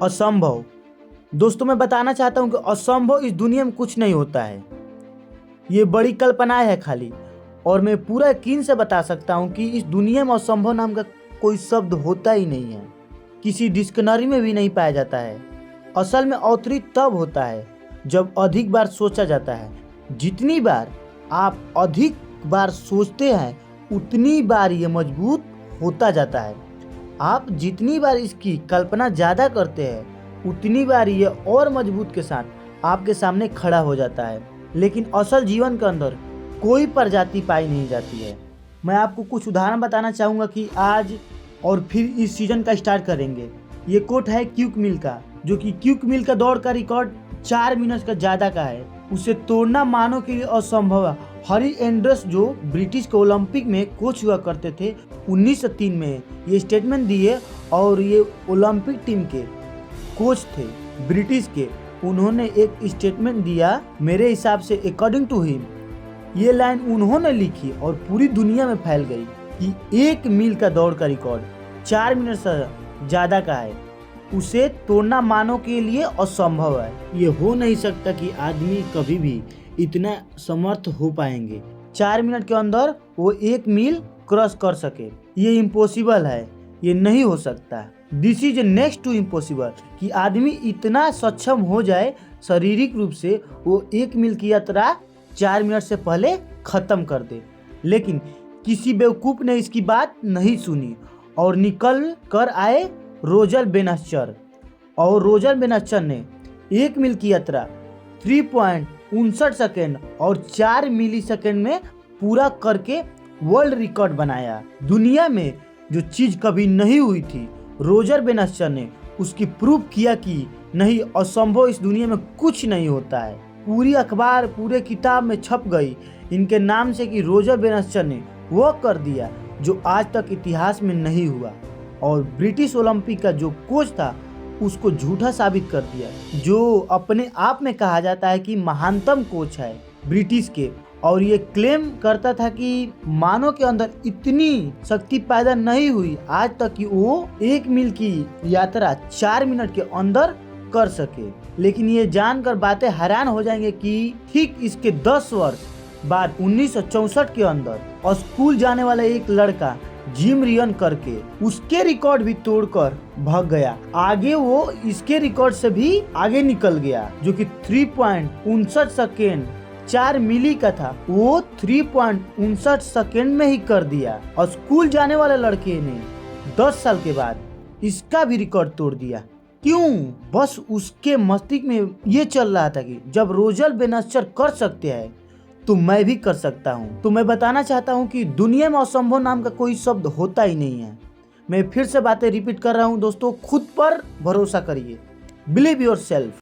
असंभव। दोस्तों मैं बताना चाहता हूँ कि असंभव इस दुनिया में कुछ नहीं होता है, ये बड़ी कल्पनाएं है खाली। और मैं पूरा यकीन से बता सकता हूँ कि इस दुनिया में असंभव नाम का कोई शब्द होता ही नहीं है, किसी डिक्शनरी में भी नहीं पाया जाता है। असल में अवतरित तब होता है जब अधिक बार सोचा जाता है। जितनी बार आप अधिक बार सोचते हैं उतनी बार ये मजबूत होता जाता है। आप जितनी बार इसकी कल्पना ज़्यादा करते हैं उतनी बार ये और मजबूत के साथ आपके सामने खड़ा हो जाता है। लेकिन असल जीवन के अंदर कोई प्रजाति पाई नहीं जाती है। मैं आपको कुछ उदाहरण बताना चाहूँगा कि आज और फिर इस सीजन का स्टार्ट करेंगे। ये कोट है क्यूक मिल का, जो कि क्यूक मिल का दौड़ का रिकॉर्ड 4 मिनट का ज़्यादा का है। उसे तोड़ना मानव के लिए असंभव है। हरी एंडर्स जो ब्रिटिश के ओलंपिक में कोच हुआ करते थे 1903 में ये स्टेटमेंट दिए, और ये ओलंपिक टीम के कोच थे ब्रिटिश के। उन्होंने एक स्टेटमेंट दिया, मेरे हिसाब से अकॉर्डिंग टू हिम ये लाइन उन्होंने लिखी और पूरी दुनिया में फैल गई कि 1 मील का दौड़ का रिकॉर्ड 4 मिनट से ज़्यादा का है, उसे तोड़ना मानव के लिए असंभव है। ये हो नहीं सकता कि आदमी कभी भी इतना समर्थ हो पाएंगे 4 मिनट के अंदर वो 1 मील क्रॉस कर सके। ये इम्पॉसिबल है, ये नहीं हो सकता। This is next to impossible कि आदमी इतना सक्षम हो जाए शारीरिक रूप से वो 1 मील की यात्रा 4 मिनट से पहले ख़त्म कर दे। लेकिन किसी बेवकूफ़ ने इसकी बात नहीं सुनी और निकल कर आए रोजर बेनस्टर, और रोजर बेनस्टर ने 1 मील की यात्रा 3.59 सेकेंड और 4 मिली सेकेंड में पूरा करके वर्ल्ड रिकॉर्ड बनाया। दुनिया में जो चीज़ कभी नहीं हुई थी, रोजर बेनस्टर ने उसकी प्रूफ किया कि नहीं, असंभव इस दुनिया में कुछ नहीं होता है। पूरी अखबार पूरे किताब में छप गई इनके नाम से कि रोजर बेनस्टर ने वो कर दिया जो आज तक इतिहास में नहीं हुआ, और ब्रिटिश ओलंपिक का जो कोच था उसको झूठा साबित कर दिया, जो अपने आप में कहा जाता है कि महानतम कोच है ब्रिटिश के। और ये क्लेम करता था कि मानव के अंदर इतनी शक्ति पैदा नहीं हुई आज तक कि वो 1 मील की यात्रा 4 मिनट के अंदर कर सके। लेकिन ये जानकर बातें हैरान हो जाएंगे कि ठीक इसके 10 वर्ष बाद 1964 के अंदर स्कूल जाने वाला एक लड़का जिम रियन करके उसके रिकॉर्ड भी तोड़कर भाग गया आगे। वो इसके रिकॉर्ड से भी आगे निकल गया, जो कि 3.59 सेकेंड 4 मिली का था, वो 3.59 सेकेंड में ही कर दिया। और स्कूल जाने वाले लड़के ने 10 साल के बाद इसका भी रिकॉर्ड तोड़ दिया। क्यों? बस उसके मस्तिष्क में ये चल रहा था कि जब रोजर बेनस्टर कर सकते हैं तो मैं भी कर सकता हूँ। तो मैं बताना चाहता हूँ कि दुनिया में असंभव नाम का कोई शब्द होता ही नहीं है। मैं फिर से बातें रिपीट कर रहा हूँ दोस्तों, खुद पर भरोसा करिए, बिलीव योरसेल्फ।